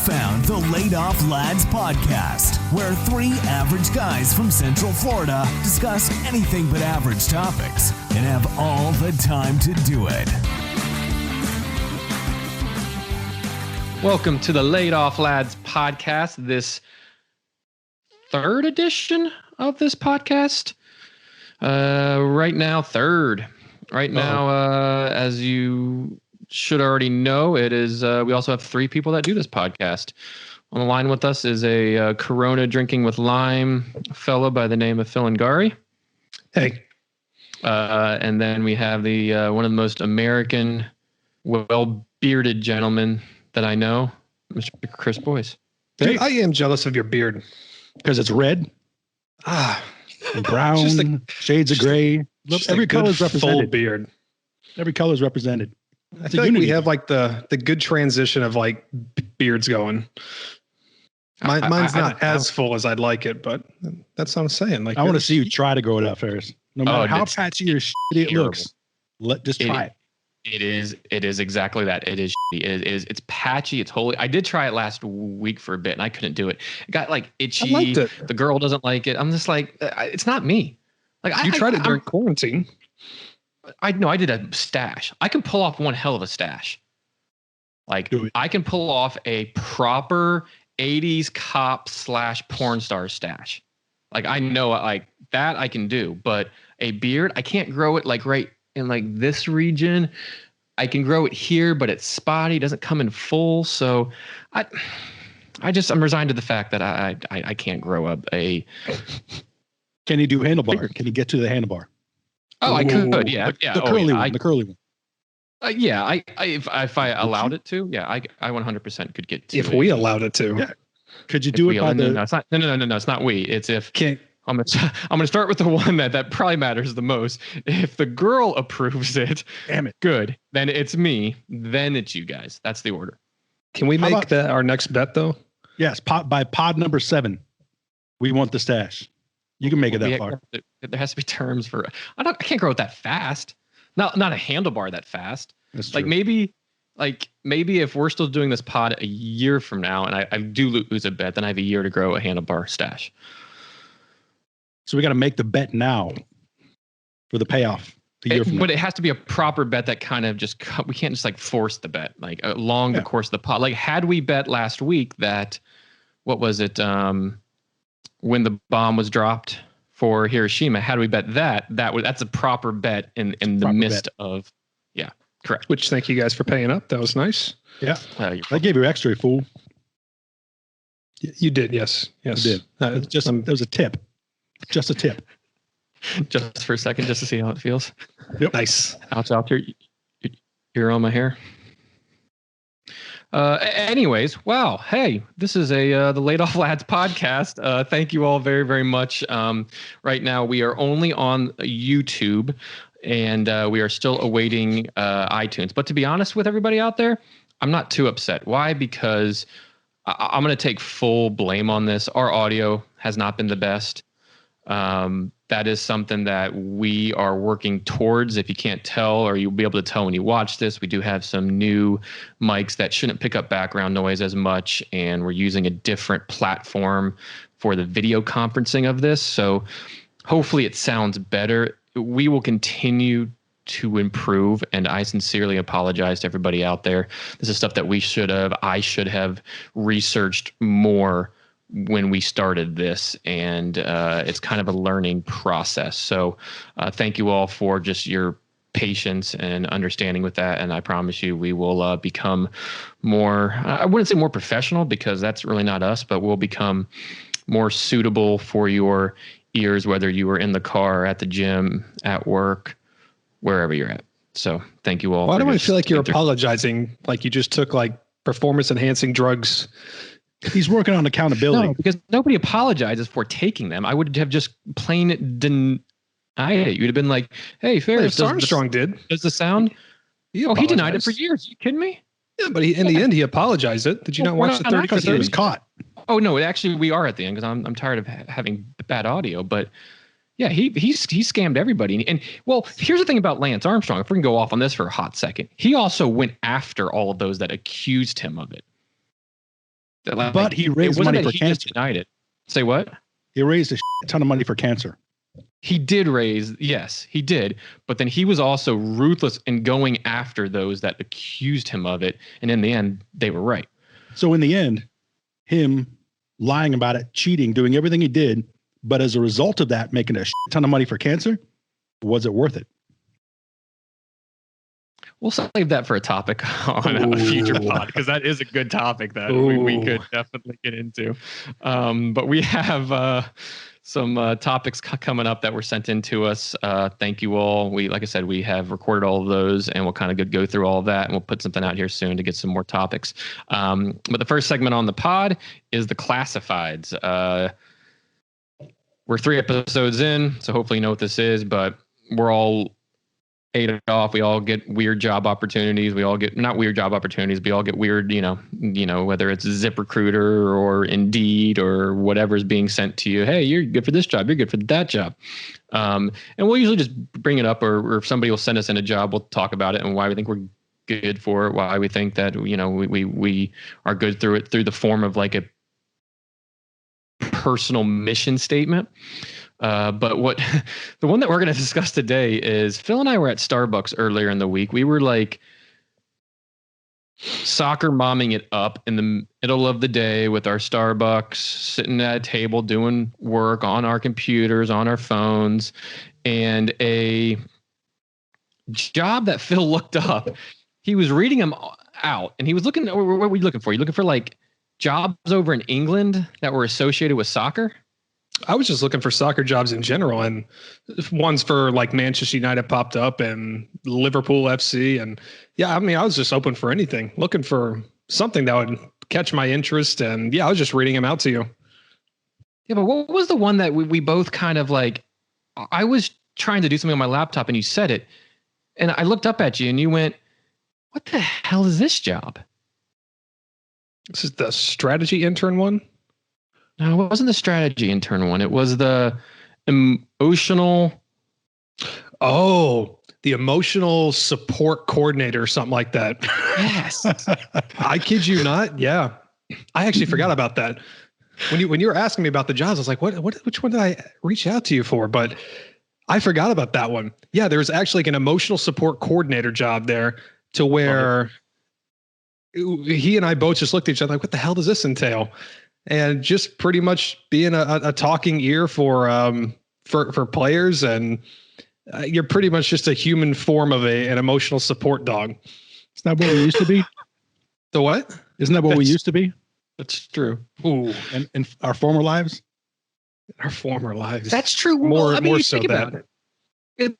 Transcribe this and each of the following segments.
found the Laid Off Lads podcast, where three average guys from Central Florida discuss anything but average topics and have all the time to do it. Welcome to the Laid Off Lads podcast, this third edition of this podcast. Right now, as you should already know, it is. We also have three people that do this podcast. On the line with us is a Corona drinking with lime fellow by the name of Phil Ngari. Hey. And then we have the one of the most American, well-bearded gentlemen that I know, Mr. Chris Boyce. Dude, I am jealous of your beard. Because it's red, brown, shades of gray. Every color is represented. Full beard. Every color is represented. I feel like we have like the good transition of like beards going. Mine's not as full as I'd like it, but that's what I'm saying. Like, I want to see you try to grow it out, Ferris. No matter how patchy or shitty it looks, just try it. It is exactly that. It is. It's patchy. It's holy. I did try it last week for a bit and I couldn't do it. It got like itchy. I liked it. The girl doesn't like it. I'm just like, it's not me. Like you tried it during quarantine. I know I did a stash. I can pull off one hell of a stash. Like I can pull off a proper 80s cop / porn star stash. Like I know like that I can do, but a beard, I can't grow it like right in like this region. I can grow it here, but it's spotty, doesn't come in full. So I'm resigned to the fact that I can't grow up a. Can you do handlebar? Can you get to the handlebar? Oh, I could. Yeah. The curly one. The curly one. Yeah. If I allowed it to, yeah, I 100% could get to. If we allowed it to, yeah. Could you do it by the? No, it's not. No. It's not we. It's if. I'm gonna start with the one that probably matters the most. If the girl approves it, damn it, good. Then it's me. Then it's you guys. That's the order. Can we make that our next bet though? Yes. By pod number 7, we want the stash. You can make it that far. There has to be terms for. I can't grow it that fast. Not a handlebar that fast. That's true. Maybe if we're still doing this pod a year from now, and I do lose a bet, then I have a year to grow a handlebar stash. So we got to make the bet now for the payoff. But it has to be a proper bet that kind of just, we can't just like force the bet like along the course of the pod. Like had we bet last week that, what was it? When the bomb was dropped for Hiroshima, had we bet that's a proper bet in the midst of, yeah, correct. Which thank you guys for paying up. That was nice. Yeah. I gave you extra, fool. You did. Yes. You did. There was a tip. Just a tip. Just for a second, just to see how it feels. Yep. Nice. Ouch, you're on my hair. Anyways, wow. Hey, this is the Laid Off Lads podcast. Thank you all very, very much. Right now, we are only on YouTube, and we are still awaiting iTunes. But to be honest with everybody out there, I'm not too upset. Why? Because I'm going to take full blame on this. Our audio has not been the best. That is something that we are working towards. If you can't tell, or you'll be able to tell when you watch this, we do have some new mics that shouldn't pick up background noise as much, and we're using a different platform for the video conferencing of this. So hopefully it sounds better. We will continue to improve, and I sincerely apologize to everybody out there. This is stuff that I should have researched more when we started this, and it's kind of a learning process. So thank you all for just your patience and understanding with that. And I promise you, we will become more, I wouldn't say more professional because that's really not us, but we'll become more suitable for your ears, whether you are in the car, at the gym, at work, wherever you're at. So thank you all. Why do I feel like you're apologizing? Like you just took like performance enhancing drugs. He's working on accountability. No, because nobody apologizes for taking them. I would have just plain denied it. You'd have been like, hey, Ferris, Armstrong did. Does the sound? He denied it for years. Are you kidding me? Yeah, but in the end, he apologized it. Did you not watch the 30 because he was caught? Oh, no, actually, we are at the end because I'm tired of having bad audio. But yeah, he scammed everybody. And well, here's the thing about Lance Armstrong. If we can go off on this for a hot second, he also went after all of those that accused him of it. But he raised money for cancer. Just denied it. Say what? He raised a ton of money for cancer. He did raise, yes, he did. But then he was also ruthless in going after those that accused him of it. And in the end, they were right. So in the end, him lying about it, cheating, doing everything he did, but as a result of that, making a ton of money for cancer, was it worth it? We'll save that for a topic on a future pod, because that is a good topic that we could definitely get into. But we have some topics coming up that were sent in to us. Thank you all. Like I said, we have recorded all of those, and we'll kind of go through all of that, and we'll put something out here soon to get some more topics. But the first segment on the pod is the classifieds. We're 3 episodes in, so hopefully you know what this is, but we're all ate it off. We all get weird job opportunities. We all get not weird job opportunities, but we all get weird, you know, whether it's ZipRecruiter or Indeed or whatever's being sent to you. Hey, you're good for this job. You're good for that job. And we'll usually just bring it up, or if somebody will send us in a job, we'll talk about it and why we think we're good for it, why we think that, you know, we are good through it, through the form of like a personal mission statement. But what the one that we're going to discuss today is Phil and I were at Starbucks earlier in the week. We were like soccer momming it up in the middle of the day with our Starbucks, sitting at a table doing work on our computers, on our phones, and a job that Phil looked up. He was reading them out, and he was looking. What were you looking for? You looking for like jobs over in England that were associated with soccer? I was just looking for soccer jobs in general, and ones for like Manchester United popped up and Liverpool FC. And yeah, I mean, I was just open for anything, looking for something that would catch my interest. And yeah, I was just reading them out to you. Yeah, but what was the one that we both kind of like, I was trying to do something on my laptop and you said it, and I looked up at you and you went, what the hell is this job? This is the strategy intern one? No, it wasn't the strategy intern one. It was the emotional. Oh, the emotional support coordinator or something like that. Yes. I kid you not. Yeah. I actually forgot about that. When you were asking me about the jobs, I was like, which one did I reach out to you for? But I forgot about that one. Yeah. There was actually like an emotional support coordinator job there, to where he and I both just looked at each other like, what the hell does this entail? And just pretty much being a talking ear for players, and you're pretty much just a human form of an emotional support dog. Isn't that what we used to be? The what? Isn't that what we used to be? That's true. Ooh, and in our former lives. Our former lives. That's true. More so that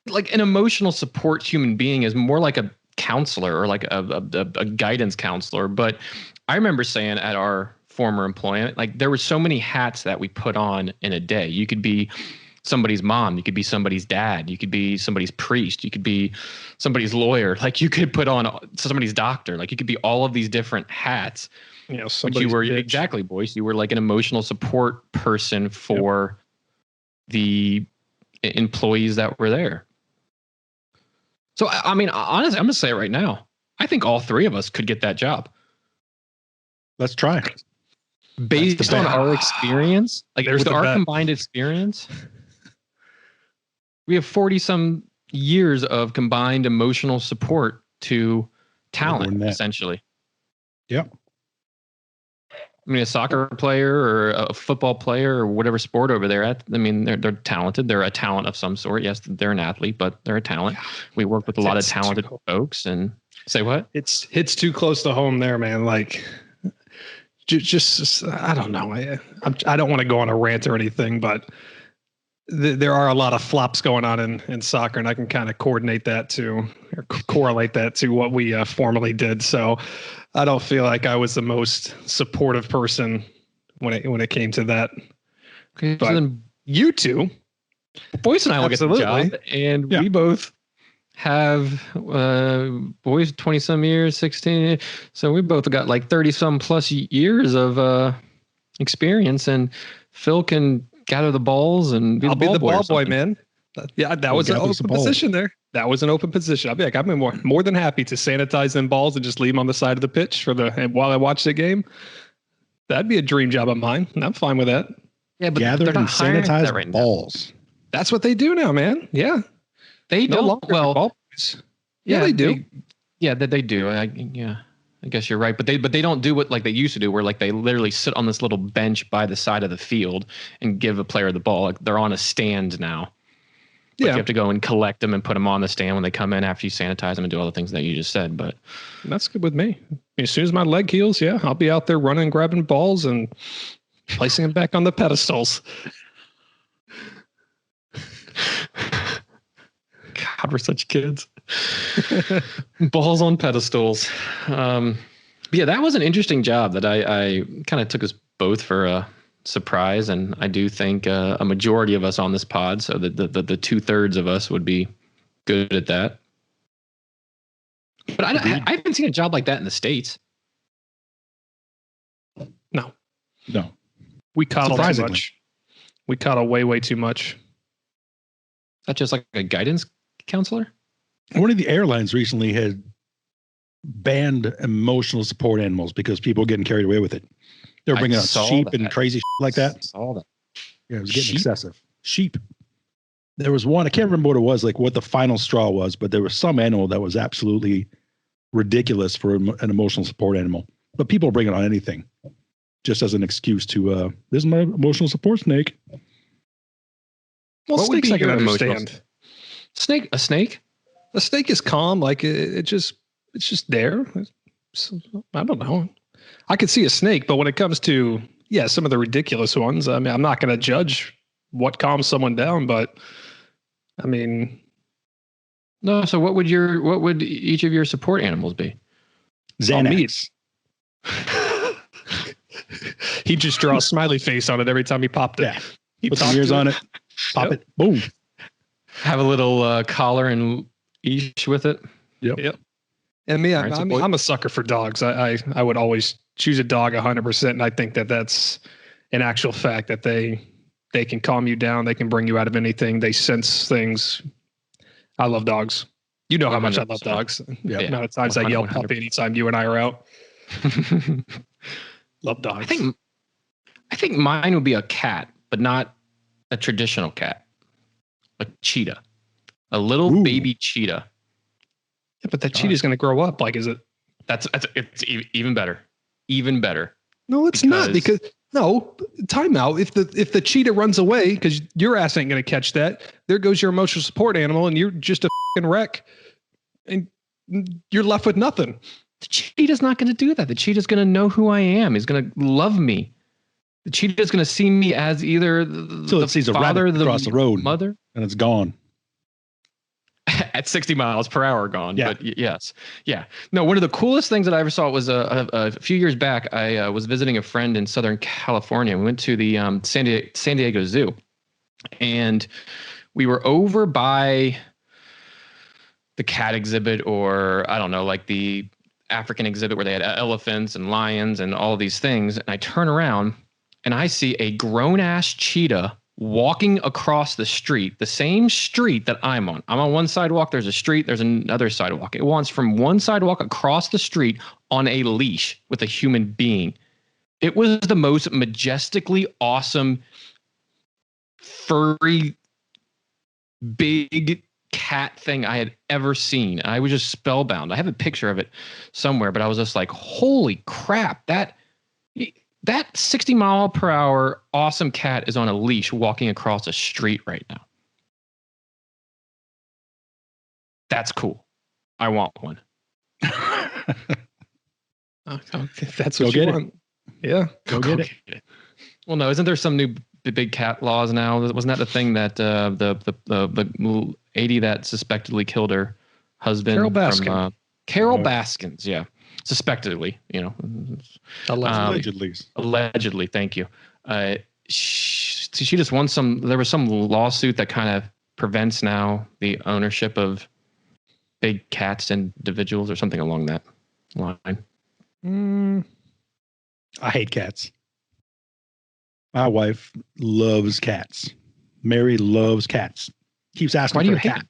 like an emotional support human being is more like a counselor or like a guidance counselor. But I remember saying at our former employment, like there were so many hats that we put on in a day. You could be somebody's mom, you could be somebody's dad, you could be somebody's priest, you could be somebody's lawyer, like you could put on somebody's doctor, like you could be all of these different hats. You know, but you were exactly, Boyce. You were like an emotional support person for the employees that were there. So I mean, honestly, I'm gonna say it right now. I think all 3 of us could get that job. Let's try. Based on our experience, like with our combined experience, we have 40 some years of combined emotional support to talent, essentially. Yep. I mean, a soccer player or a football player or whatever sport over there at, I mean, they're talented. They're a talent of some sort. Yes, they're an athlete, but they're a talent. We work with a lot of talented folks. And say what? It's too close to home there, man. Like, just I don't know. I don't want to go on a rant or anything, but there are a lot of flops going on in soccer, and I can kind of correlate that to what we formerly did. So I don't feel like I was the most supportive person when it came to that. Okay, but so then you two, Boyce and I will get the job, and we both have Boyce 20 some years, 16. So we both got like 30 some plus years of experience, and Phil can gather the balls and I'll be the ball boy, man. Yeah, that was an open position there. That was an open position. I'll be like, I'm more than happy to sanitize them balls and just leave them on the side of the pitch while I watch the game. That'd be a dream job of mine. And I'm fine with that. Yeah, but Gather they're and not hiring sanitize that right now. balls. That's what they do now, man. Yeah. They No don't. longer Well, ball boys. Yeah, they do. They do. I guess you're right, but they don't do what like they used to do, where like they literally sit on this little bench by the side of the field and give a player the ball. Like they're on a stand now. Like you have to go and collect them and put them on the stand when they come in after you sanitize them and do all the things that you just said. But that's good with me. As soon as my leg heals, yeah, I'll be out there running, grabbing balls and placing them back on the pedestals. God, we're such kids. Balls on pedestals. Yeah, that was an interesting job that I kind of took us both for a surprise, and I do think a majority of us on this pod, so the 2/3 of us would be good at that. But I haven't seen a job like that in the States. No. We coddle too much. We coddle way too much. Not just like a guidance counselor. One of the airlines recently had banned emotional support animals because people were getting carried away with it. They were bringing out sheep and crazy like that. I saw that. Yeah, it was getting excessive. Sheep. There was one, I can't remember what it was, like what the final straw was, but there was some animal that was absolutely ridiculous for an emotional support animal. But people bring it on anything just as an excuse to, this is my emotional support snake. Well, what snakes I can understand. A snake? A snake is calm. Like it's just there. I don't know. I could see a snake, but when it comes to, some of the ridiculous ones, I mean, I'm not going to judge what calms someone down, but I mean, no. So what would each of your support animals be? Xanax. He just draws a smiley face on it every time he popped it. Yeah. He put some ears on it. Pop it. Boom. Have a little collar and leash with it. Yep. And me, I'm a sucker for dogs. I would always choose a dog 100%. And I think that's an actual fact that they can calm you down. They can bring you out of anything. They sense things. I love dogs. You know how much I love dogs. The amount of times I yell puppy anytime you and I are out. Love dogs. I think mine would be a cat, but not a traditional cat. A cheetah. A little baby cheetah. Yeah, but that cheetah's going to grow up. Like, is it? It's even better. Even better. No, it's not, because time out. If the cheetah runs away, because your ass ain't going to catch that, there goes your emotional support animal, and you're just a fucking wreck, and you're left with nothing. The cheetah's not going to do that. The cheetah's going to know who I am. He's going to love me. The cheetah's going to see me as either so it sees a rabbit across the road, mother, and it's gone. At 60 miles per hour gone. Yeah. But yes. Yeah. No, one of the coolest things that I ever saw was a few years back. I was visiting a friend in Southern California. We went to the San Diego Zoo, and we were over by the cat exhibit, or I don't know, like the African exhibit where they had elephants and lions and all these things. And I turn around and I see a grown ass cheetah walking across the street, the same street that I'm on. I'm on one sidewalk. There's a street. There's another sidewalk. It wants from one sidewalk across the street on a leash with a human being. It was the most majestically awesome, furry, big cat thing I had ever seen. I was just spellbound. I have a picture of it somewhere, but I was just like, holy crap, that 60 mile per hour awesome cat is on a leash walking across a street right now. That's cool. I want one. Okay, that's what you want. Yeah. Go get it. Well, no, isn't there some new big cat laws now? Wasn't that the thing that the lady that suspectedly killed her husband? Carol Baskin. From, Carol Baskins, yeah. Suspectedly, allegedly. Thank you. She just won there was some lawsuit that kind of prevents now the ownership of big cats and individuals or something along that line. I hate cats. My wife loves cats. Mary loves cats. Keeps asking why do for you a hate cat.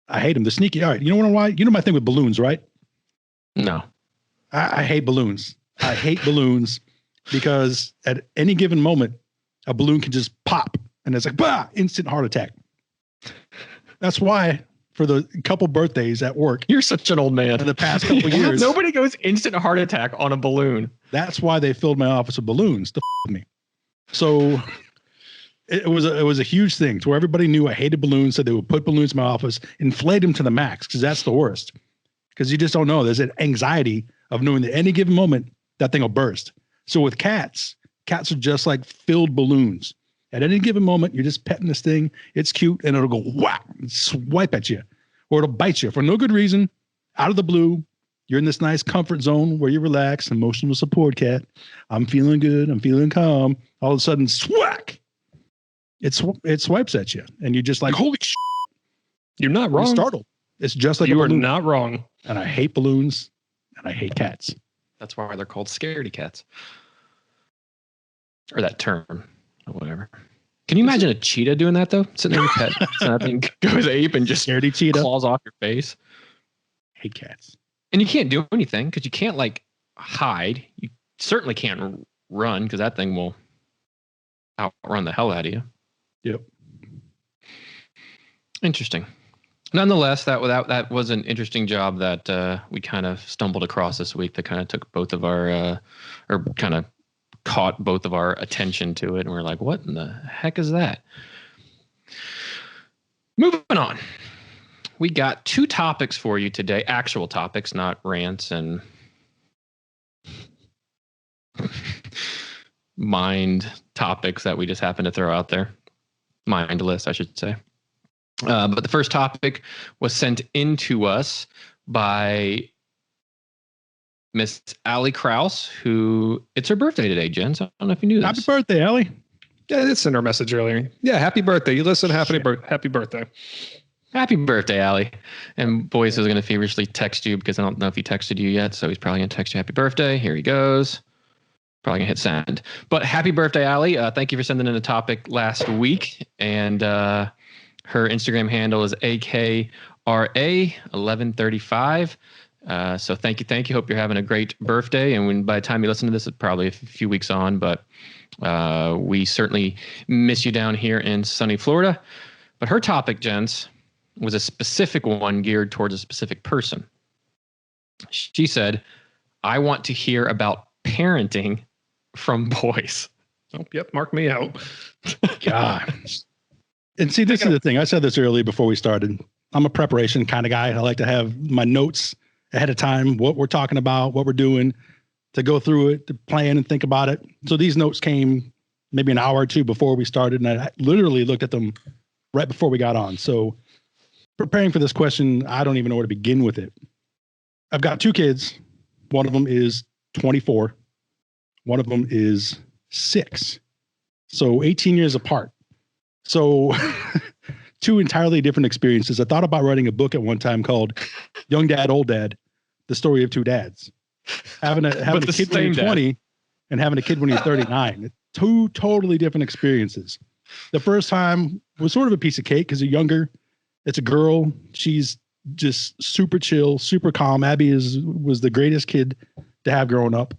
I hate them. They're sneaky. All right. You know why? You know my thing with balloons, right? No. I hate balloons. I hate balloons. because at any given moment, a balloon can just pop and it's like, bah, instant heart attack. That's why for the couple birthdays at work. You're such an old man. In the past couple years. Nobody goes instant heart attack on a balloon. That's why they filled my office with balloons to with me. So it was a huge thing to where everybody knew I hated balloons. So they would put balloons in my office, inflate them to the max, because that's the worst. Because you just don't know. There's an anxiety of knowing that any given moment that thing will burst. So with cats are just like filled balloons. At any given moment, you're just petting this thing. It's cute, and it'll go whack, and swipe at you, or it'll bite you for no good reason. Out of the blue, you're in this nice comfort zone where you relax, emotional support cat. I'm feeling good. I'm feeling calm. All of a sudden, swack! It swipes at you, and you're just like, holy shit. You're not wrong. You're startled. It's just like you a balloon. are not wrong. And I hate balloons, and I hate cats. That's why they're called scaredy cats. Or that term, or whatever. Can you imagine a cheetah doing that, though? Sitting there with your pet, so that thing goes ape and just Scaredy cheetah claws off your face. Hate cats. And you can't do anything because you can't, like, hide. You certainly can't run because that thing will outrun the hell out of you. Yep. Interesting. Nonetheless, that was an interesting job that we kind of stumbled across this week that kind of took both of our, or kind of caught both of our attention to it. And we're like, what in the heck is that? Moving on. We got 2 topics for you today. Actual topics, not rants and mind topics that we just happen to throw out there. Mindless, I should say. But the first topic was sent in to us by Miss Allie Krause, who it's her birthday today, Jen. So I don't know if you knew this. Happy birthday, Allie. Yeah, I did send her a message earlier. Yeah, happy birthday. You listen, happy birthday. Happy birthday, Allie. And Boyce is going to feverishly text you because I don't know if he texted you yet. So he's probably going to text you happy birthday. Here he goes. Probably going to hit send. But happy birthday, Allie. Thank you for sending in a topic last week. And her Instagram handle is AKRA1135. So thank you. Hope you're having a great birthday. And by the time you listen to this, it's probably a few weeks on, but we certainly miss you down here in sunny Florida. But her topic, gents, was a specific one geared towards a specific person. She said, I want to hear about parenting from boys. Oh, yep. Mark me out. God. And see, this is the thing. I said this earlier before we started. I'm a preparation kind of guy. I like to have my notes ahead of time, what we're talking about, what we're doing, to go through it, to plan and think about it. So these notes came maybe an hour or two before we started, and I literally looked at them right before we got on. So preparing for this question, I don't even know where to begin with it. I've got 2 kids. One of them is 24. One of them is 6. So 18 years apart. So 2 entirely different experiences. I thought about writing a book at one time called Young Dad, Old Dad, The Story of 2 Dads. Having a kid when you're 20 and having a kid when you're 39. 2 totally different experiences. The first time was sort of a piece of cake because you're younger. It's a girl. She's just super chill, super calm. Abby was the greatest kid to have growing up.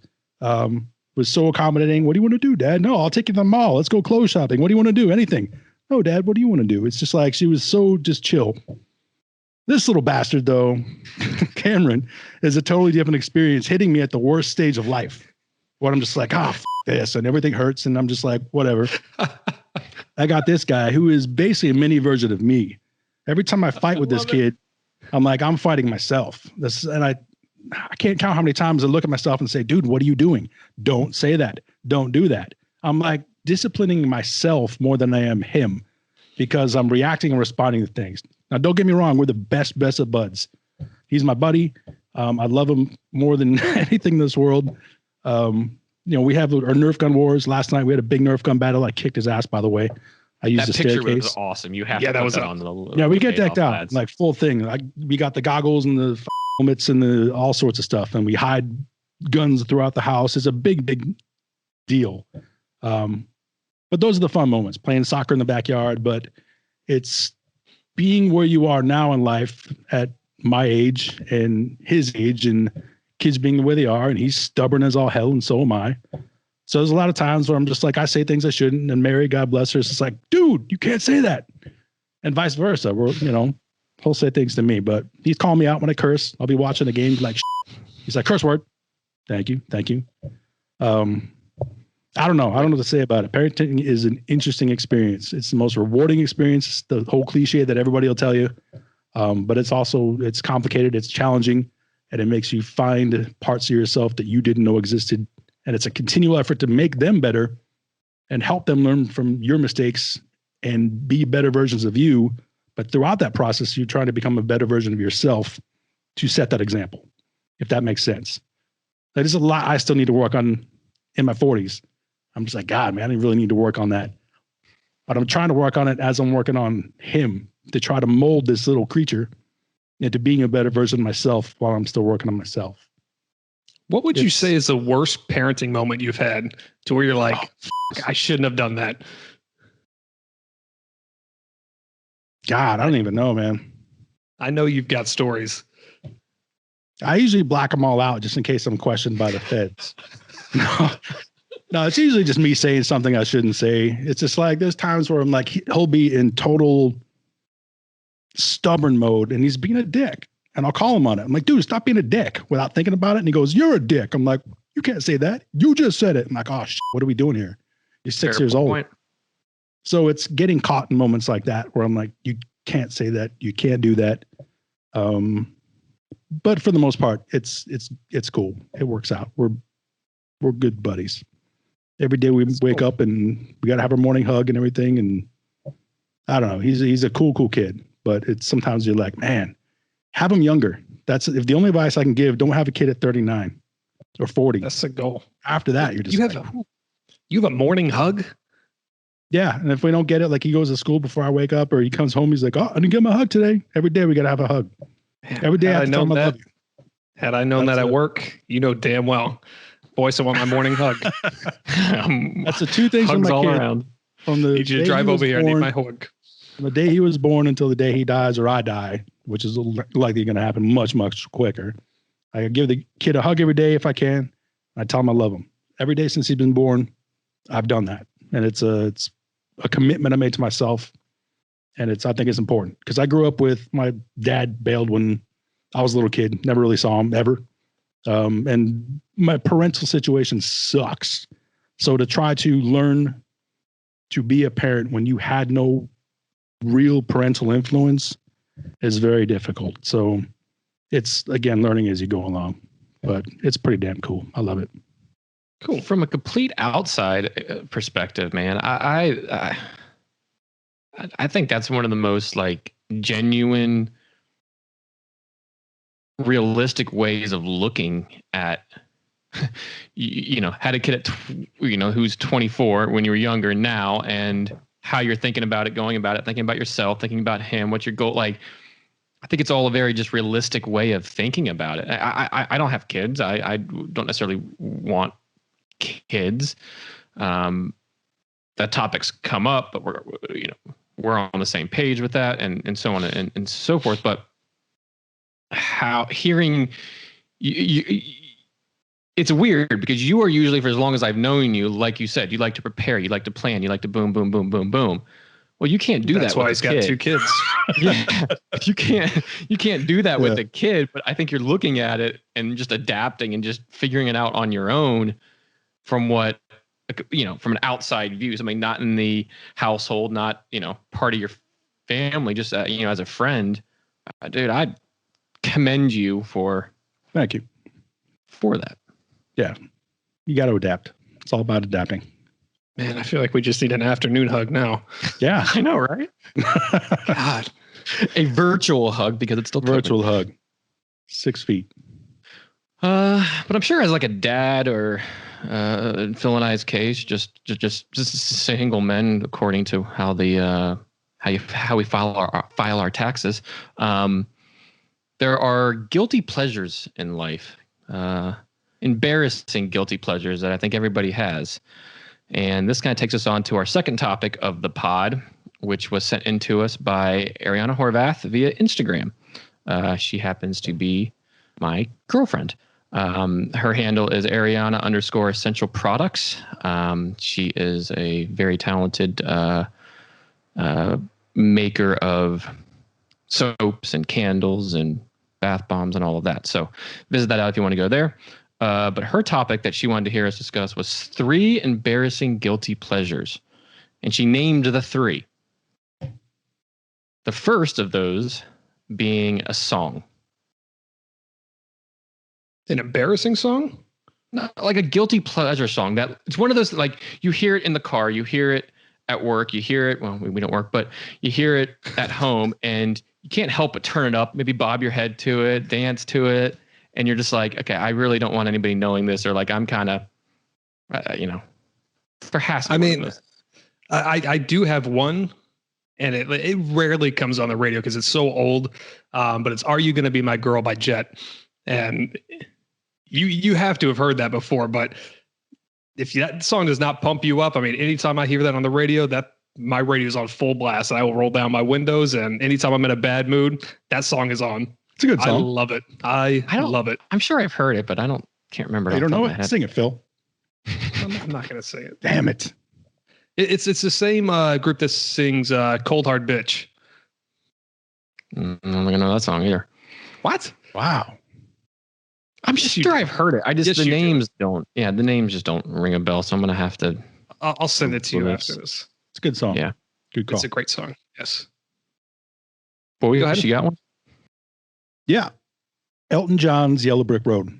Was so accommodating. What do you want to do, Dad? No, I'll take you to the mall. Let's go clothes shopping. What do you want to do? Anything. No, Dad, what do you want to do? It's just like she was so just chill. This little bastard, though, Cameron, is a totally different experience, hitting me at the worst stage of life. When I'm just like, this, and everything hurts, and I'm just like, whatever. I got this guy who is basically a mini version of me. Every time I fight with this kid, I'm like, I'm fighting myself. And I can't count how many times I look at myself and say, dude, what are you doing? Don't say that. Don't do that. I'm like disciplining myself more than I am him because I'm reacting and responding to things. Now, don't get me wrong. We're the best of buds. He's my buddy. I love him more than anything in this world. We have our Nerf gun wars. Last night we had a big Nerf gun battle. I kicked his ass, by the way. I used that the picture staircase. was awesome. You have to put that on the Yeah, we get decked out, like full thing. We got the goggles and the helmets and the all sorts of stuff, and we hide guns throughout the house. It's a big deal. But those are the fun moments, playing soccer in the backyard. But it's being where you are now in life at my age and his age, and kids being the way they are, and he's stubborn as all hell, and so am I. So there's a lot of times where I'm just like, I say things I shouldn't. And Mary, God bless her, is just like, dude, you can't say that. And vice versa. He'll say things to me, but he's calling me out when I curse. I'll be watching the game like, he's like, curse word. Thank you. I don't know. I don't know what to say about it. Parenting is an interesting experience. It's the most rewarding experience. The whole cliche that everybody will tell you. But it's complicated. It's challenging, and it makes you find parts of yourself that you didn't know existed. And it's a continual effort to make them better and help them learn from your mistakes and be better versions of you. But throughout that process, you're trying to become a better version of yourself to set that example, if that makes sense. There's a lot I still need to work on in my 40s. I'm just like, God, man, I really need to work on that. But I'm trying to work on it as I'm working on him to try to mold this little creature into being a better version of myself while I'm still working on myself. What would you say is the worst parenting moment you've had to where you're like, I shouldn't have done that? God, I don't even know, man. I know you've got stories. I usually black them all out just in case I'm questioned by the feds. No, it's usually just me saying something I shouldn't say. It's just like there's times where I'm like, he'll be in total stubborn mode and he's being a dick. And I'll call him on it. I'm like, dude, stop being a dick, without thinking about it. And he goes, you're a dick. I'm like, you can't say that. You just said it. I'm like, oh, what are we doing here? You're 6 years old. Point. So it's getting caught in moments like that where I'm like, you can't say that. You can't do that. But for the most part, it's cool. It works out. We're good buddies. Every day we wake up and we got to have our morning hug and everything. And I don't know. He's a cool kid. But it's sometimes you're like, man, have him younger. That's if the only advice I can give. Don't have a kid at 39 or 40. That's the goal. After that, you're just you have a morning hug. Yeah, and if we don't get it, like he goes to school before I wake up, or he comes home, he's like, "Oh, I didn't get my hug today." Every day we gotta have a hug. Every day I tell him I love you. Had I known that at work, you know damn well, Boyce, I want my morning hug. That's the two things hugs from my all kid. around. From the need you to drive over here. I need my hug. From the day he was born until the day he dies or I die, which is likely going to happen much quicker. I give the kid a hug every day if I can. I tell him I love him. Every day since he's been born, I've done that. And it's a commitment I made to myself. And I think it's important because I grew up with my dad bailed when I was a little kid, never really saw him ever. And my parental situation sucks. So to try to learn to be a parent when you had no real parental influence is very difficult. So it's, again, learning as you go along, but it's pretty damn cool. I love it. Cool. From a complete outside perspective, man, I think that's one of the most like genuine, realistic ways of looking at, had a kid at, who's 24 when you were younger now, and how you're thinking about it, going about it, thinking about yourself, thinking about him, what's your goal. Like, I think it's all a very just realistic way of thinking about it. I don't have kids. I don't necessarily want kids. That topic's come up, but we're on the same page with that, and so on and so forth. But how hearing you it's weird because you are usually, for as long as I've known you, like you said, you like to prepare, you like to plan, you like to boom, boom, boom, boom, boom. Well, you can't do that. That's why he's got 2 kids. Yeah, you can't do that with a kid. But I think you're looking at it and just adapting and just figuring it out on your own from what, from an outside view. I mean, not in the household, not part of your family, just as a friend. Dude, I commend you for. Thank you for that. Yeah, you got to adapt. It's all about adapting. Man, I feel like we just need an afternoon hug now. Yeah, I know, right? God, a virtual hug because it's still virtual hug. 6 feet. But I'm sure as like a dad or Phil and I's case, just single men, according to how we file our taxes. There are guilty pleasures in life. Embarrassing guilty pleasures that I think everybody has. And this kind of takes us on to our second topic of the pod, which was sent in to us by Ariana Horvath via Instagram. She happens to be my girlfriend. Her handle is Ariana _essential products. She is a very talented maker of soaps and candles and bath bombs and all of that. So visit that out if you want to go there. But her topic that she wanted to hear us discuss was 3 embarrassing guilty pleasures. And she named the 3. The first of those being a song. An embarrassing song? Not like a guilty pleasure song. That it's one of those, like, you hear it in the car, you hear it at work, you hear it, well, we don't work, but you hear it at home and you can't help but turn it up, maybe bob your head to it, dance to it. And you're just like, okay, I really don't want anybody knowing this, or like I'm kind of, there has to be. I mean, I do have one, and it rarely comes on the radio because it's so old. But it's "Are You Gonna Be My Girl" by Jet, and you have to have heard that before. But if that song does not pump you up, I mean, anytime I hear that on the radio, that my radio is on full blast, and I will roll down my windows. And anytime I'm in a bad mood, that song is on. It's a good song. I love it. I love it. I'm sure I've heard it, but can't remember. You don't know it? Sing it, Phil. I'm not going to sing it. Damn it. It's the same group that sings "Cold Hard Bitch." I'm not going to know that song either. What? Wow. I'm sure I've heard it. The names don't. Yeah, the names just don't ring a bell. So I'm going to have to. I'll send it to you after this. It's a good song. Yeah. Good call. It's a great song. Yes. Boy, go ahead. You got one? Yeah. Elton John's Yellow Brick Road.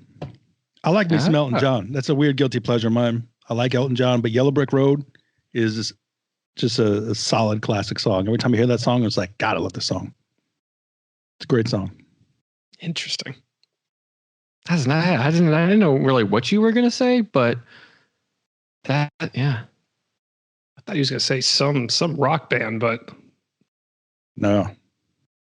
I like me some Elton John. That's a weird guilty pleasure of mine. I like Elton John, but Yellow Brick Road is just a solid classic song. Every time I hear that song, it's like, God, I love this song. It's a great song. Interesting. I didn't know really what you were going to say, but yeah. I thought he was going to say some rock band, but no.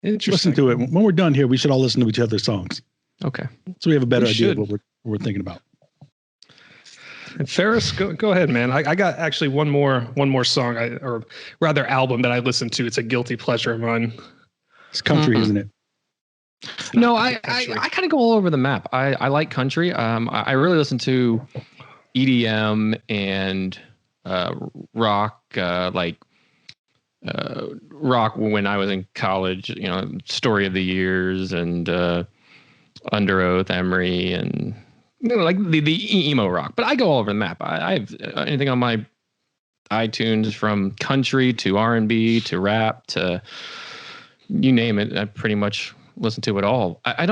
Interesting. Listen to it. When we're done here, we should all listen to each other's songs. Okay. So we have a better idea of what we're thinking about. And Ferris, go ahead, man. I got actually one more song, or rather album that I listened to. It's a guilty pleasure of mine. It's country, isn't it? No, I kind of go all over the map. I like country. I really listen to EDM and rock, rock when I was in college. Story of the Years and Under Oath, Emery, and like the emo rock. But I go all over the map. I have anything on my iTunes from country to R&B to rap to you name it. I pretty much listen to it all. I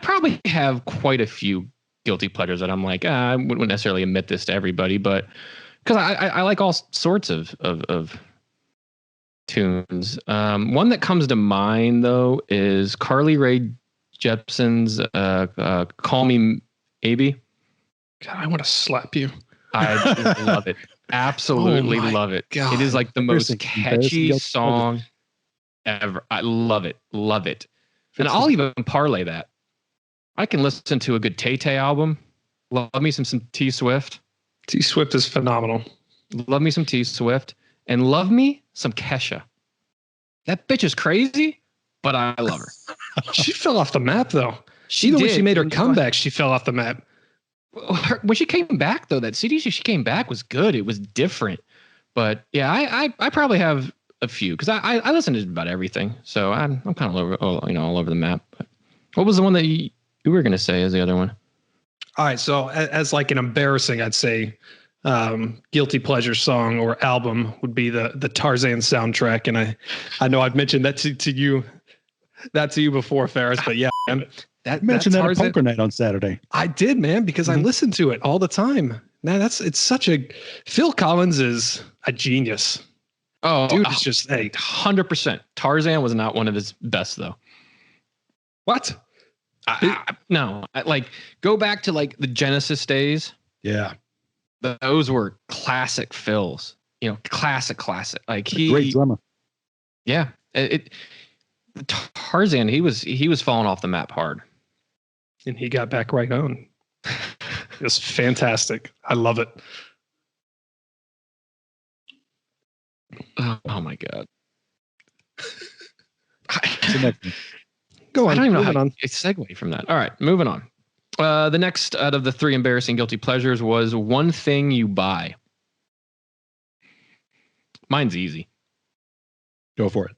probably have quite a few guilty pleasures that I'm like, I wouldn't necessarily admit this to everybody, but because I like all sorts of tunes. One that comes to mind though is Carly Rae Jepsen's "Call Me Maybe." God, I want to slap you. I love it. Absolutely love it. God. It is like the most catchy song ever. I love it. Love it. And I'll even parlay that. I can listen to a good Tay-Tay album. Love me some T Swift. T Swift is phenomenal. Love me some T Swift. And love me some Kesha. That bitch is crazy, but I love her. She fell off the map, though. When she made her comeback, she fell off the map. When she came back, though, that CD she came back was good. It was different. But yeah, I probably have a few because I listen to about everything. So I'm kind of all over the map. But what was the one that you were going to say as the other one? All right. So as like an embarrassing, I'd say guilty pleasure song or album would be the Tarzan soundtrack. And I know I've mentioned that to you before, Ferris, but yeah, man, mentioned that at poker night on Saturday. I did, man, because I listen to it all the time. Man, it's such a Phil Collins is a genius. Oh, dude, it's just 100%. Tarzan was not one of his best though. What? No, go back to like the Genesis days. Yeah. Those were classic Phils, classic. Like great drummer. Yeah. Tarzan, he was falling off the map hard. And he got back right on. It's fantastic. I love it. Oh my God. Go on. I don't even know how to segue from that. All right, moving on. The next out of the 3 embarrassing guilty pleasures was one thing you buy. Mine's easy. Go for it.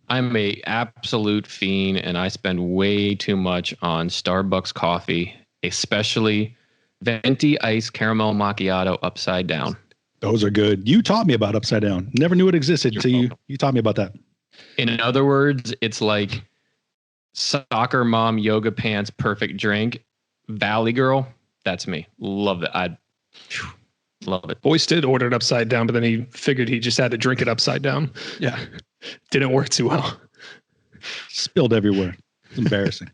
I'm a absolute fiend, and I spend way too much on Starbucks coffee, especially venti iced caramel macchiato upside down. Those are good. You taught me about upside down. Never knew it existed until you taught me about that. In other words, it's like soccer mom yoga pants perfect drink. Valley girl, that's me. Love it. I love it. Boyce did order it upside down, but then he figured he just had to drink it upside down. Yeah. Didn't work too well. Spilled everywhere. It's embarrassing.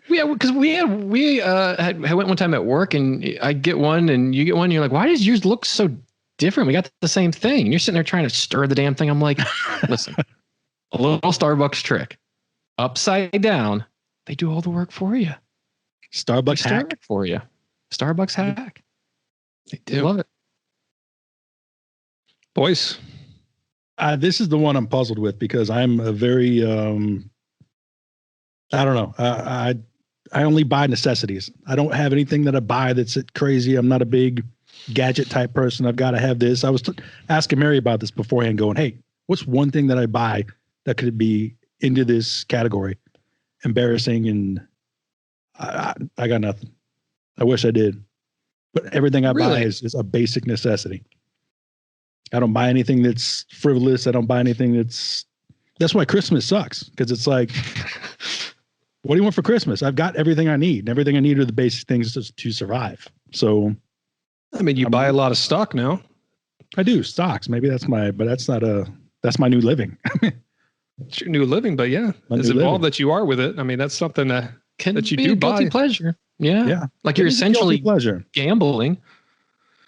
Yeah, because we went one time at work, and I get one, and you get one. And you're like, why does yours look so different? We got the same thing. And you're sitting there trying to stir the damn thing. I'm like, listen, a little Starbucks trick, upside down. They do all the work for you. Starbucks hack for you. Starbucks hack. They do. Love it. Boyce. This is the one I'm puzzled with because I'm a very, I don't know. I only buy necessities. I don't have anything that I buy that's crazy. I'm not a big gadget type person. I've got to have this. I was asking Mary about this beforehand going, hey, what's one thing that I buy that could be into this category? Embarrassing. And I got nothing. I wish I did. But everything I buy is a basic necessity. I don't buy anything that's frivolous. I don't buy anything that's why Christmas sucks. Because it's like, what do you want for Christmas? I've got everything I need. And everything I need are the basic things to survive. So, I mean, you buy a lot of stock now. I do stocks. Maybe that's my new living. It's your new living, but yeah, as involved that you are with it. I mean, that's something that you do guilty buy. Pleasure. Yeah. Yeah. Like you're essentially pleasure. Gambling.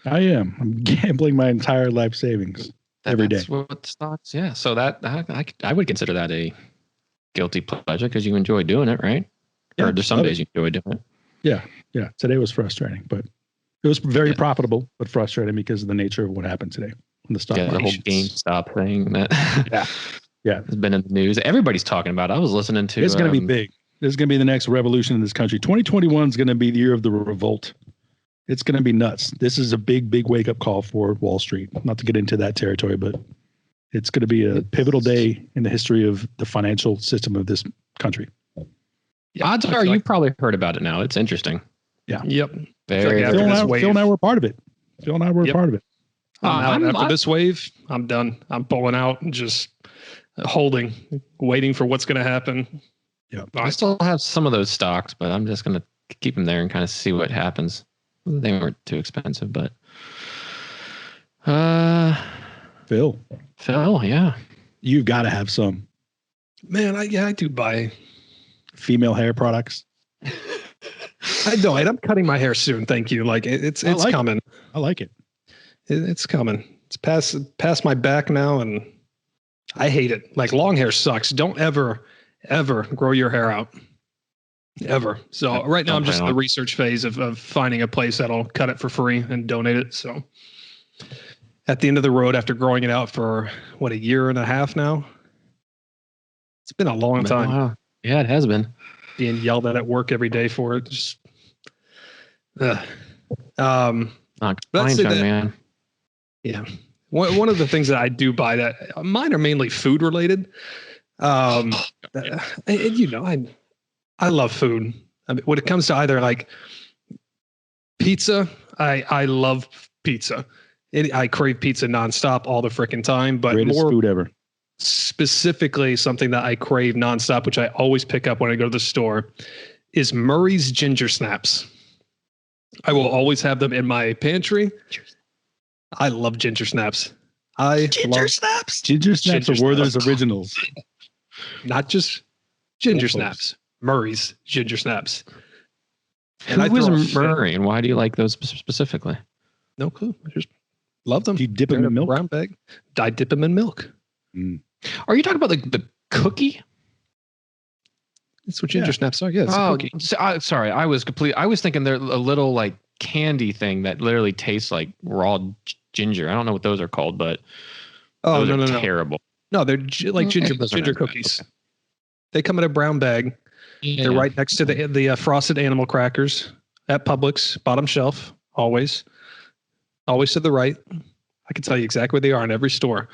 I am. I'm gambling my entire life savings every day. That's what stocks. Yeah. So that I would consider that a guilty pleasure because you enjoy doing it, right? Yeah, or there's some days you enjoy doing it. Yeah. Yeah. Today was frustrating, but it was very profitable, but frustrating because of the nature of what happened today on the stock market. The whole GameStop thing that has been in the news. Everybody's talking about it. I was listening to. It's going to be big. This is going to be the next revolution in this country. 2021 is going to be the year of the revolt. It's going to be nuts. This is a big, big wake up call for Wall Street. Not to get into that territory, but it's going to be a pivotal day in the history of the financial system of this country. Yeah, odds are you probably heard about it now. It's interesting. Yeah. Yep. Phil and I were part of it. Phil and I were part of it. After this wave, I'm done. I'm pulling out and just holding, waiting for what's going to happen. Yeah. I still have some of those stocks, but I'm just going to keep them there and kind of see what happens. They weren't too expensive, but Phil, yeah. You've got to have some. Man, I do buy female hair products. I don't. I'm cutting my hair soon. Thank you. Like it's coming. I like it. It's coming. It's past my back now, and I hate it. Like long hair sucks. Don't ever grow your hair out. Ever. So right now I'm just in the research phase of finding a place that'll cut it for free and donate it. So at the end of the road, after growing it out for a year and a half now, it's been a long time. Wow. Yeah, it has been. Being yelled at work every day for it. Just, not fine, man. Yeah. One of the things that I do buy that mine are mainly food related. And I love food. I mean, when it comes to either like pizza, I love pizza. I crave pizza nonstop all the freaking time, but greatest more food ever. Specifically, something that I crave nonstop, which I always pick up when I go to the store, is Murray's ginger snaps. I will always have them in my pantry. I love ginger snaps. Ginger snaps are Werther's originals. Not just ginger snaps. Murray's ginger snaps. And who is Murray, and why do you like those specifically? No clue. I just love them. Do you dip them in milk? Brown bag. I dip them in milk. Mm. Are you talking about the cookie? That's what ginger snaps are. Yeah, it's a cookie. Sorry, I was thinking they're a little like candy thing that literally tastes like raw ginger. I don't know what those are called, but those are terrible. No, they're like ginger cookies. Okay. They come in a brown bag. Yeah. They're right next to the frosted animal crackers. at Publix, bottom shelf, always to the right. I can tell you exactly where they are in every store.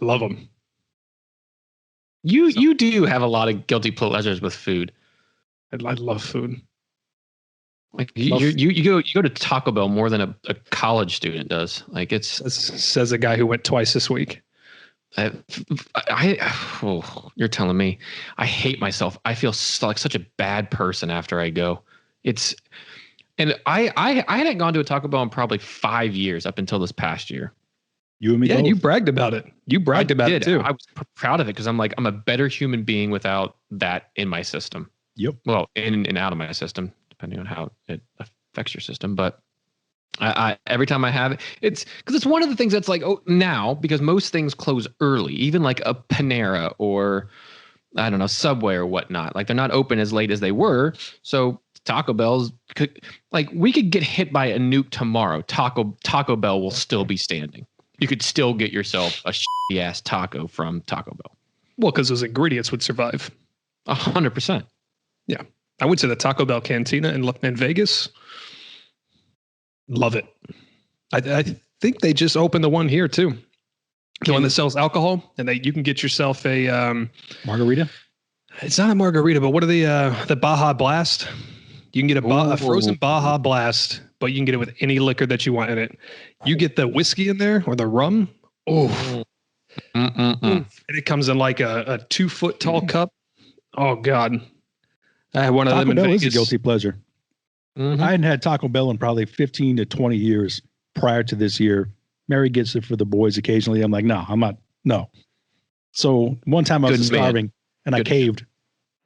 Love them. You do have a lot of guilty pleasures with food. I love food. Like you go to Taco Bell more than a college student does. Like Says a guy who went twice this week. You're telling me. I hate myself. I feel like such a bad person after I go. I hadn't gone to a Taco Bell in probably 5 years up until this past year. You and me. Yeah, both. you bragged about it. You bragged about it too. I was proud of it because I'm a better human being without that in my system. Yep. Well, in and out of my system, depending on how it affects your system. But I every time I have it, it's because it's one of the things that's now, because most things close early, even like a Panera or I don't know, Subway or whatnot. Like they're not open as late as they were. So Taco Bell's we could get hit by a nuke tomorrow. Taco Bell will still be standing. You could still get yourself a shitty ass taco from Taco Bell. Well, because those ingredients would survive. 100%. Yeah. I went to the Taco Bell Cantina in Vegas. Love it. I think they just opened the one here too. The one that sells alcohol, and you can get yourself a margarita. It's not a margarita, but what are the Baja Blast? You can get a frozen Baja Blast, but you can get it with any liquor that you want in it. You get the whiskey in there or the rum. Oh, and it comes in like a 2 foot tall cup. Oh God. I had one of them in Taco Bell Vegas. is a guilty pleasure. Mm-hmm. I hadn't had Taco Bell in probably 15 to 20 years prior to this year. Mary gets it for the boys occasionally. I'm like, no, I'm not. No. So one time I was starving and I caved.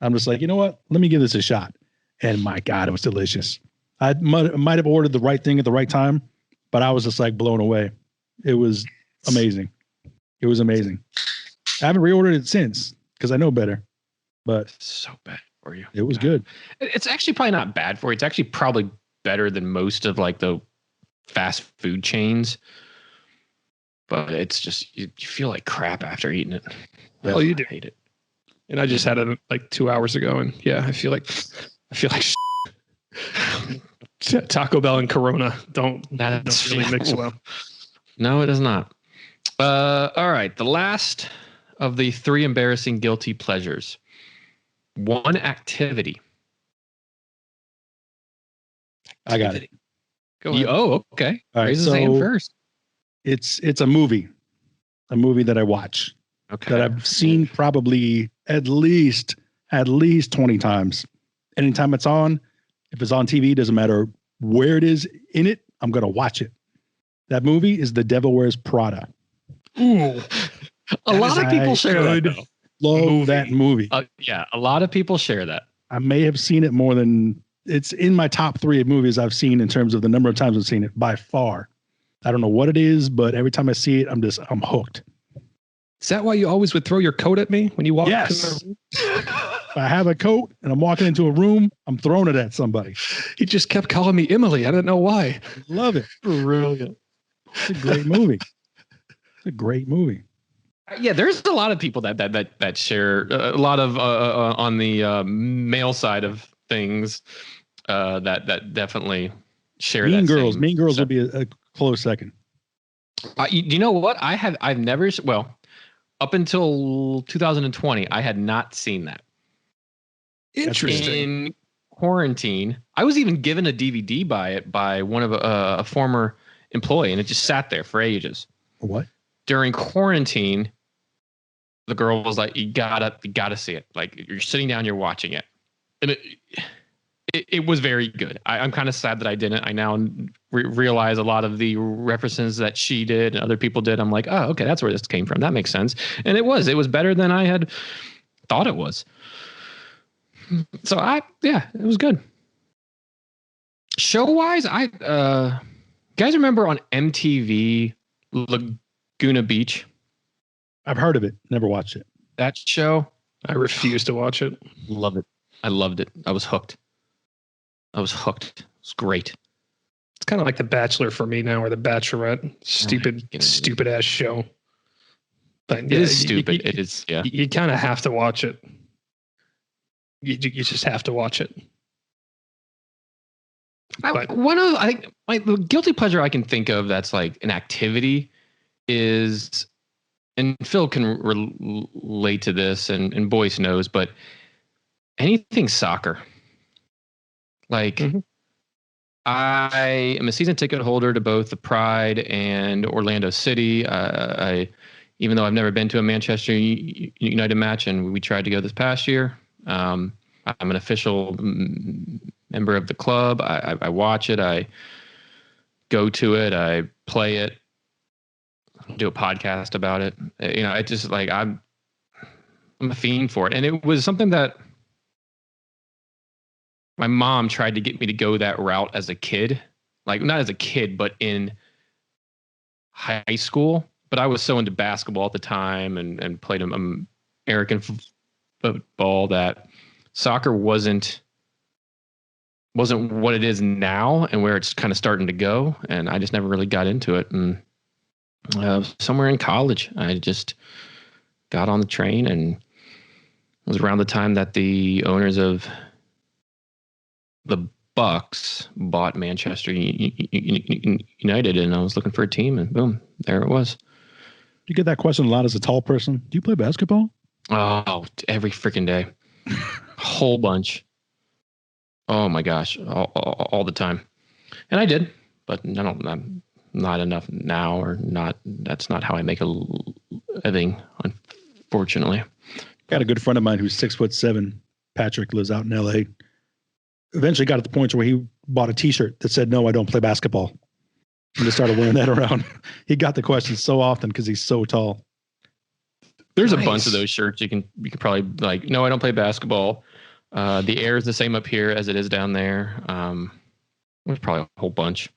I'm just like, you know what? Let me give this a shot. And my God, it was delicious. I might have ordered the right thing at the right time, but I was just like blown away. It was amazing. It was amazing. I haven't reordered it since because I know better, but it's so bad for you. It was good. It's actually probably not bad for you. It's actually probably better than most of like the fast food chains, but it's just, you feel like crap after eating it. Oh, you do. I hate it. And I just had it like 2 hours ago, and yeah, I feel like Taco Bell and Corona don't really mix well. No, it does not. All right, the last of the 3 embarrassing guilty pleasures. One activity. I got it. Go ahead. Oh, okay. All right, Raise his hand first. It's a movie that I watch. Okay. That I've seen probably at least 20 times. Anytime it's on, if it's on TV, doesn't matter where it is in it, I'm going to watch it. That movie is The Devil Wears Prada. Ooh. A lot of people share that. Love that movie. Yeah, a lot of people share that. I may have seen it more than, it's in my top 3 of movies I've seen in terms of the number of times I've seen it by far. I don't know what it is, but every time I see it, I'm hooked. Is that why you always would throw your coat at me when you walk? Yes. If I have a coat and I'm walking into a room, I'm throwing it at somebody. He just kept calling me Emily. I didn't know why. Love it. Brilliant. It's a great movie. It's a great movie. Yeah, there's a lot of people that share a lot of on the male side of things that definitely share Mean that. Girls. Mean Girls would be a close second. You know what? I've never, up until 2020, I had not seen that. Interesting. In quarantine, I was even given a DVD by one of a former employee, and it just sat there for ages. What? During quarantine, the girl was like, "You gotta see it. Like you're sitting down, you're watching it," and it was very good. I'm kind of sad that I didn't. I now realize a lot of the references that she did and other people did. I'm like, oh, okay, that's where this came from. That makes sense. And it was better than I had thought it was. So it was good. Show wise, guys remember on MTV Laguna Beach? I've heard of it. Never watched it. That show? I refuse to watch it. Love it. I loved it. I was hooked. It was great. It's kind of like The Bachelor for me now, or The Bachelorette. Stupid ass show. But it is stupid. It is. Yeah. You kind of have to watch it. You just have to watch it. But I think the guilty pleasure I can think of that's like an activity is, and Phil can relate to this, and Boyce knows, but anything soccer. Like, I am a season ticket holder to both the Pride and Orlando City. Even though I've never been to a Manchester United match, and we tried to go this past year, I'm an official member of the club. I watch it. I go to it. I play it. Do a podcast about it. It just like I'm a fiend for it, and it was something that my mom tried to get me to go that route as a kid. Like, not as a kid, but in high school. But I was so into basketball at the time and played American football that soccer wasn't what it is now and where it's kind of starting to go. And I just never really got into it. And somewhere in college, I just got on the train, and it was around the time that the owners of the Bucks bought Manchester United, and I was looking for a team, and boom, there it was. You get that question a lot as a tall person. Do you play basketball? Oh, every freaking day. Whole bunch. Oh my gosh, all the time. And I did, but I'm not enough now, or not. That's not how I make a living, unfortunately. Got a good friend of mine who's 6'7". Patrick lives out in LA. Eventually got to the point where he bought a t-shirt that said, "No, I don't play basketball." And just started wearing that around. He got the question so often because he's so tall. There's a bunch of those shirts you can probably like, "No, I don't play basketball." The air is the same up here as it is down there. There's probably a whole bunch.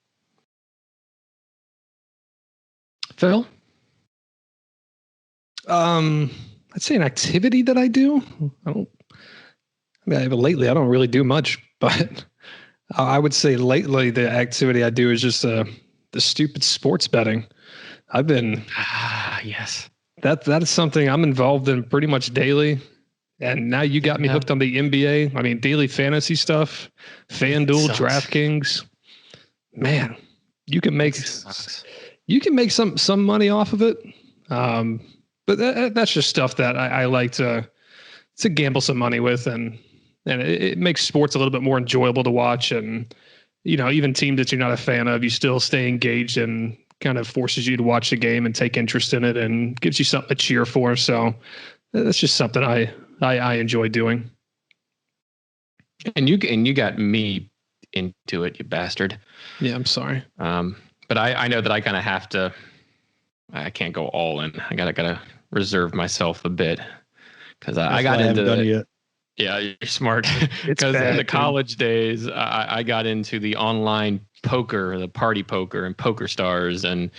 Phil? I'd say an activity that I do. Lately I don't really do much, but I would say lately the activity I do is just the stupid sports betting. I've been yes. That is something I'm involved in pretty much daily. And now you got me hooked on the NBA. I mean, daily fantasy stuff, FanDuel, DraftKings. Man, you can make some money off of it. But that's just stuff that I like to gamble some money with, and it makes sports a little bit more enjoyable to watch. And, even teams that you're not a fan of, you still stay engaged, and kind of forces you to watch the game and take interest in it, and gives you something to cheer for. So that's just something I enjoy doing. And you got me into it, you bastard. Yeah, I'm sorry. But I know that I kind of have to. I can't go all in. I gotta reserve myself a bit, because I got into done it yet. Yeah, you're smart. Because in the college days, I got into the online poker, the party poker, and Poker Stars, and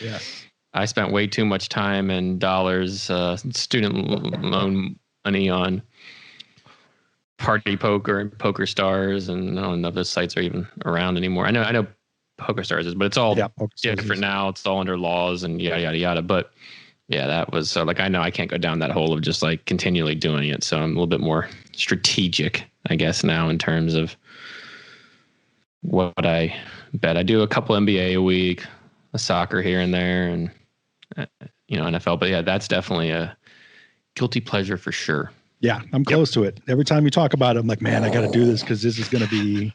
I spent way too much time and dollars, student loan money on party poker and Poker Stars, and I don't know if those sites are even around anymore. I know Poker Stars is, but it's all different now. It's all under laws and yada yada. But yeah, that was like, I know I can't go down that hole of just like continually doing it. So I'm a little bit more strategic, I guess, now in terms of what I bet. I do a couple NBA a week, a soccer here and there, and NFL. But yeah, that's definitely a guilty pleasure for sure. Yeah, I'm close to it. Every time you talk about it, I'm like, man, I got to do this because this is going to be.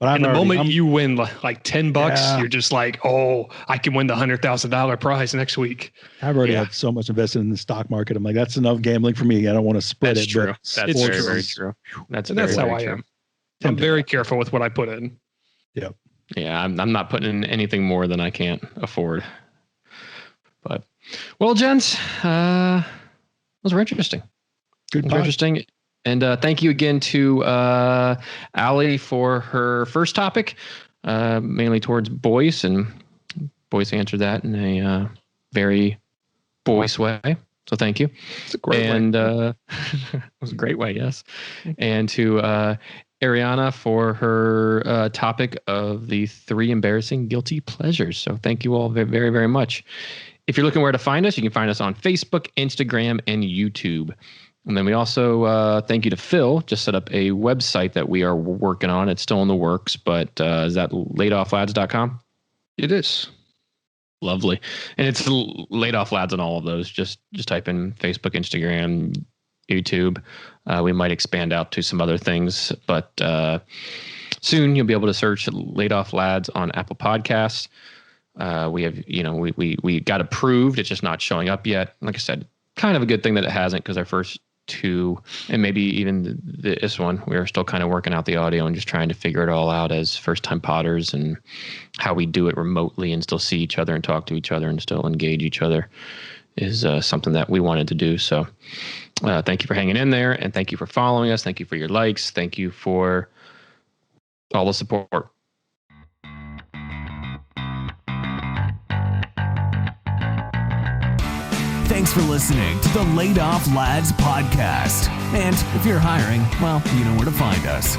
But the moment you win like $10, you're just like, oh, I can win the $100,000 prize next week. I've already had so much invested in the stock market. I'm like, that's enough gambling for me. I don't want to spread it. True. That's very, very true. That's how I am. I'm very careful with what I put in. Yeah. Yeah, I'm not putting in anything more than I can't afford. But, well, gents, those were interesting. Interesting. And thank you again to Allie for her first topic, mainly towards Boyce, and Boyce answered that in a very Boyce way. So thank you. It's a great way. It was a great way, yes. And to Ariana for her topic of the 3 embarrassing guilty pleasures. So thank you all very, very, very much. If you're looking where to find us, you can find us on Facebook, Instagram, and YouTube. And then we also thank you to Phil, just set up a website that we are working on. It's still in the works, but is that lateofflads.com? It is. Lovely. And it's Laid Off Lads on all of those. Just type in Facebook, Instagram, YouTube. We might expand out to some other things, but soon you'll be able to search Laid Off Lads on Apple Podcasts. We have, we got approved. It's just not showing up yet. Like I said, kind of a good thing that it hasn't, because our first two, and maybe even this one, we are still kind of working out the audio and just trying to figure it all out as first time potters, and how we do it remotely and still see each other and talk to each other and still engage each other is something that we wanted to do. So thank you for hanging in there, and thank you for following us. Thank you for your likes. Thank you for all the support. Thanks for listening to the Laid Off Lads podcast. And if you're hiring, well, you know where to find us.